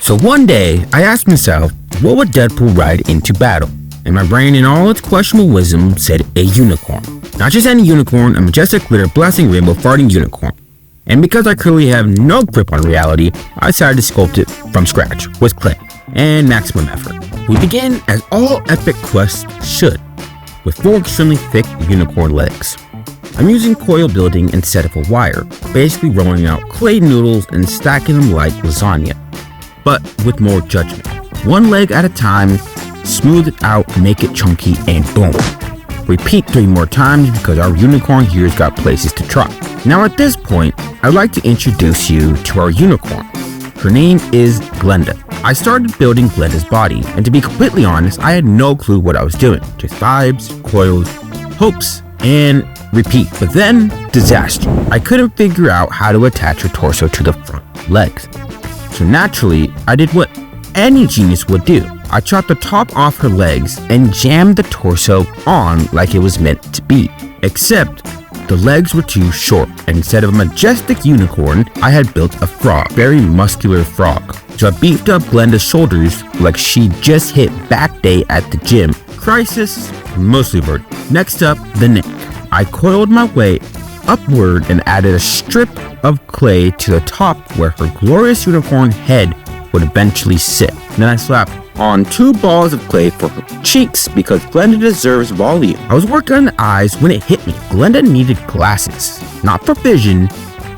So one day, I asked myself, what would Deadpool ride into battle? And my brain in all its questionable wisdom said a unicorn. Not just any unicorn, a majestic glitter blasting rainbow farting unicorn. And because I clearly have no grip on reality, I decided to sculpt it from scratch with clay and maximum effort. We begin as all epic quests should, with 4 extremely thick unicorn legs. I'm using coil building instead of a wire, basically rolling out clay noodles and stacking them like lasagna, but with more judgment. 1 leg at a time, smooth it out, make it chunky, and boom. Repeat 3 more times because our unicorn here's got places to try. Now at this point, I'd like to introduce you to our unicorn. Her name is Glenda. I started building Glenda's body, and to be completely honest, I had no clue what I was doing. Just vibes, coils, hopes, and repeat. But then, disaster. I couldn't figure out how to attach her torso to the front legs. So naturally, I did what any genius would do. I chopped the top off her legs and jammed the torso on like it was meant to be. Except, the legs were too short, and instead of a majestic unicorn, I had built a frog, very muscular frog. So I beefed up Glenda's shoulders like she just hit back day at the gym. Crisis, mostly averted. Next up, the neck. I coiled my way upward and added a strip of clay to the top where her glorious unicorn head would eventually sit. Then I slapped on 2 balls of clay for her cheeks because Glenda deserves volume. I was working on the eyes when it hit me. Glenda needed glasses, not for vision,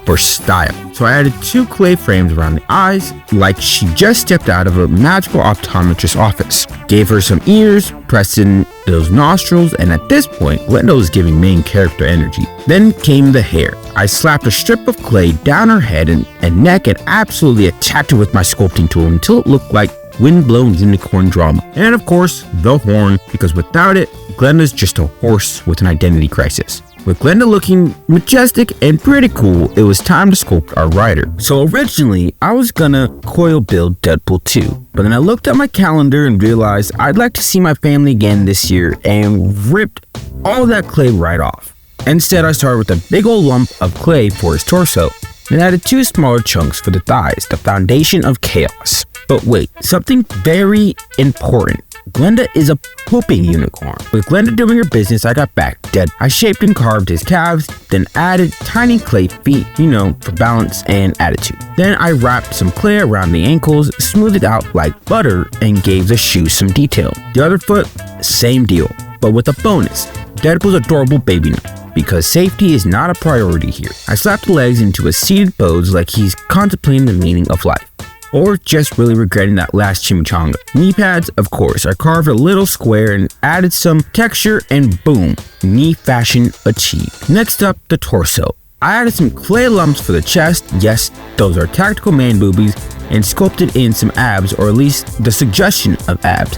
for style. So I added 2 clay frames around the eyes like she just stepped out of a magical optometrist's office. Gave her some ears, pressed in those nostrils, and at this point, Glenda was giving main character energy. Then came the hair. I slapped a strip of clay down her head and neck and absolutely attacked her with my sculpting tool until it looked like wind-blown unicorn drama. And of course, the horn, because without it, Glenda's just a horse with an identity crisis. With Glenda looking majestic and pretty cool, it was time to sculpt our rider. So originally, I was gonna coil build Deadpool 2, but then I looked at my calendar and realized I'd like to see my family again this year and ripped all that clay right off. Instead, I started with a big old lump of clay for his torso and added 2 smaller chunks for the thighs, the foundation of chaos. But wait, something very important. Glenda is a pooping unicorn. With Glenda doing her business, I got back dead. I shaped and carved his calves, then added tiny clay feet, for balance and attitude. Then I wrapped some clay around the ankles, smoothed it out like butter, and gave the shoes some detail. The other foot, same deal, but with a bonus. Deadpool's adorable baby nut. Because safety is not a priority here. I slapped the legs into a seated pose like he's contemplating the meaning of life. Or just really regretting that last chimichanga. Knee pads, of course. I carved a little square and added some texture and boom, knee fashion achieved. Next up, the torso. I added some clay lumps for the chest. Yes, those are tactical man boobies, and sculpted in some abs, or at least the suggestion of abs.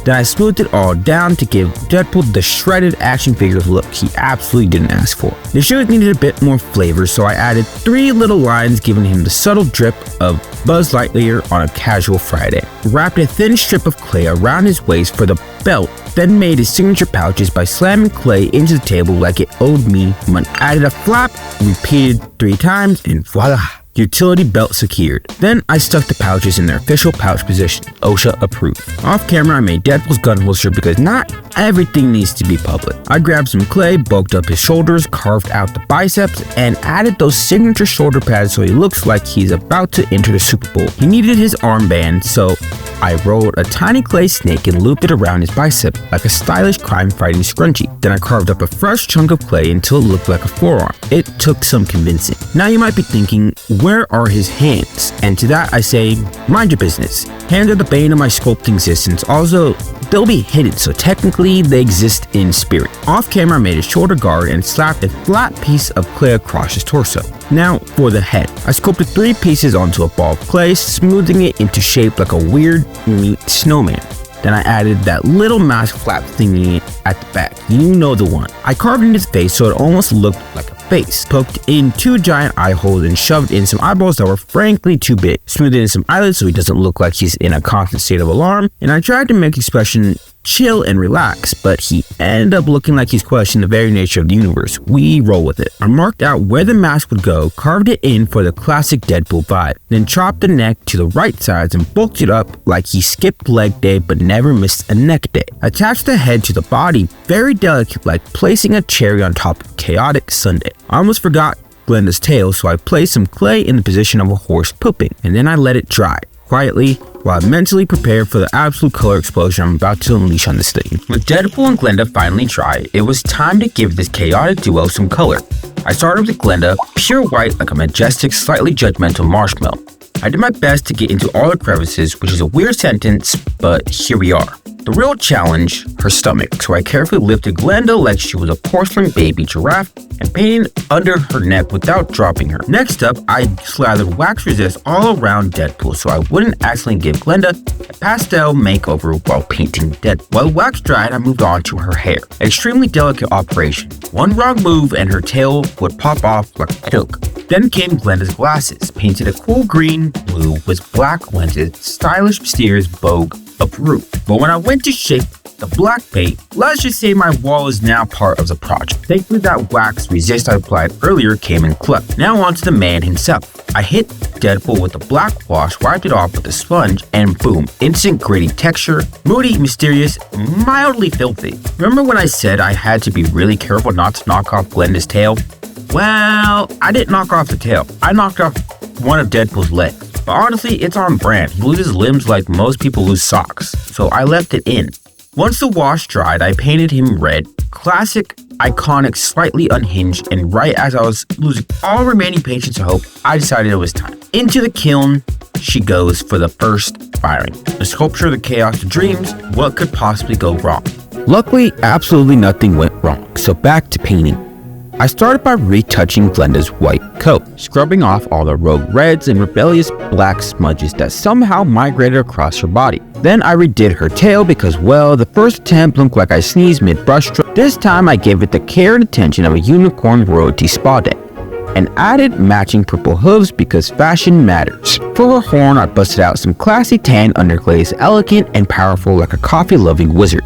Then I smoothed it all down to give Deadpool the shredded action figure look he absolutely didn't ask for. The shoes needed a bit more flavor, so I added 3 little lines giving him the subtle drip of Buzz Lightyear on a casual Friday. Wrapped a thin strip of clay around his waist for the belt, then made his signature pouches by slamming clay into the table like it owed me money. Added a flap, repeated 3 times, and voila! Utility belt secured. Then I stuck the pouches in their official pouch position. OSHA approved. Off camera, I made Deadpool's gun holster because not everything needs to be public. I grabbed some clay, bulked up his shoulders, carved out the biceps, and added those signature shoulder pads so he looks like he's about to enter the Super Bowl. He needed his armband, so I rolled a tiny clay snake and looped it around his bicep like a stylish crime-fighting scrunchie. Then I carved up a fresh chunk of clay until it looked like a forearm. It took some convincing. Now you might be thinking, where are his hands? And to that I say, mind your business. Hands are the bane of my sculpting existence. Also, they'll be hidden, so technically they exist in spirit. Off camera, I made a shoulder guard and slapped a flat piece of clay across his torso. Now for the head. I sculpted 3 pieces onto a ball of clay, smoothing it into shape like a weird meat snowman. Then I added that little mask flap thingy at the back. You know the one. I carved in his face so it almost looked like a face. Poked in 2 giant eye holes and shoved in some eyeballs that were frankly too big. Smoothed in some eyelids so he doesn't look like he's in a constant state of alarm. And I tried to make expression chill and relax, but he ended up looking like he's questioning the very nature of the universe. We roll with it. I marked out where the mask would go, carved it in for the classic Deadpool vibe, then chopped the neck to the right sides and bulked it up like he skipped leg day but never missed a neck day. Attached the head to the body, very delicate, like placing a cherry on top of chaotic sundae. I almost forgot Glenda's tail, so I placed some clay in the position of a horse pooping, and then I let it dry quietly while I mentally prepared for the absolute color explosion I'm about to unleash on this thing. With Deadpool and Glenda finally dry, it was time to give this chaotic duo some color. I started with Glenda, pure white like a majestic, slightly judgmental marshmallow. I did my best to get into all the crevices, which is a weird sentence, but here we are. The real challenge, her stomach, so I carefully lifted Glenda like she was a porcelain baby giraffe and painted under her neck without dropping her. Next up, I slathered wax resist all around Deadpool so I wouldn't accidentally give Glenda a pastel makeover while painting Deadpool. While the wax dried, I moved on to her hair. An extremely delicate operation. One wrong move and her tail would pop off like a joke. Then came Glenda's glasses, painted a cool green blue with black lenses, stylish, mysterious vogue of root. But when I went to shape the black paint, let's just say my wall is now part of the project. Thankfully that wax resist I applied earlier came in clutch. Now on to the man himself. I hit Deadpool with the black wash, wiped it off with a sponge, and boom, instant gritty texture, moody, mysterious, mildly filthy. Remember when I said I had to be really careful not to knock off Glenda's tail? Well, I didn't knock off the tail. I knocked off one of Deadpool's legs. But honestly, it's on brand. He loses limbs like most people lose socks, so I left it in. Once the wash dried, I painted him red. Classic, iconic, slightly unhinged, and right as I was losing all remaining patience and hope, I decided it was time. Into the kiln she goes for the first firing. The sculpture of the chaos of dreams, what could possibly go wrong? Luckily, absolutely nothing went wrong, so back to painting. I started by retouching Glenda's white coat, scrubbing off all the rogue reds and rebellious black smudges that somehow migrated across her body. Then I redid her tail because, well, the first attempt looked like I sneezed mid-brushstroke. This time I gave it the care and attention of a unicorn royalty spa day, and added matching purple hooves because fashion matters. For her horn, I busted out some classy tan underglaze, elegant and powerful like a coffee-loving wizard.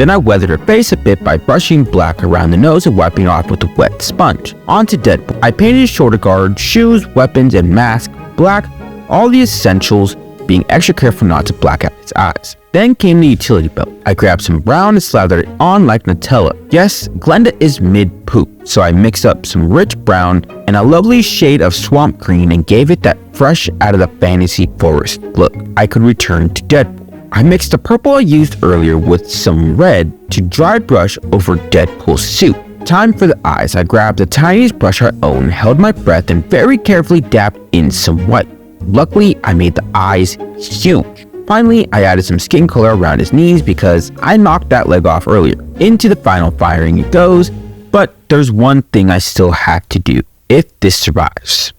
Then I weathered her face a bit by brushing black around the nose and wiping it off with a wet sponge. On to Deadpool. I painted his shoulder guard, shoes, weapons, and mask black, all the essentials, being extra careful not to black out his eyes. Then came the utility belt. I grabbed some brown and slathered it on like Nutella. Yes, Glenda is mid-poop, so I mixed up some rich brown and a lovely shade of swamp green and gave it that fresh out of the fantasy forest look I could return to Deadpool. I mixed the purple I used earlier with some red to dry brush over Deadpool's suit. Time for the eyes. I grabbed the tiniest brush I own, held my breath, and very carefully dabbed in some white. Luckily, I made the eyes huge. Finally, I added some skin color around his knees because I knocked that leg off earlier. Into the final firing it goes, but there's one thing I still have to do if this survives.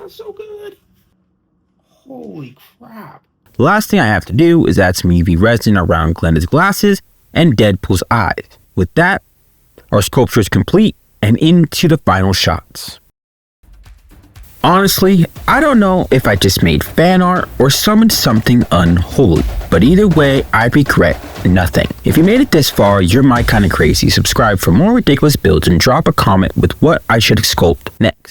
So good. Holy crap. The last thing I have to do is add some UV resin around Glenda's glasses and Deadpool's eyes. With that, our sculpture is complete and into the final shots. Honestly, I don't know if I just made fan art or summoned something unholy, but either way, I regret nothing. If you made it this far, you're my kind of crazy. Subscribe for more ridiculous builds and drop a comment with what I should sculpt next.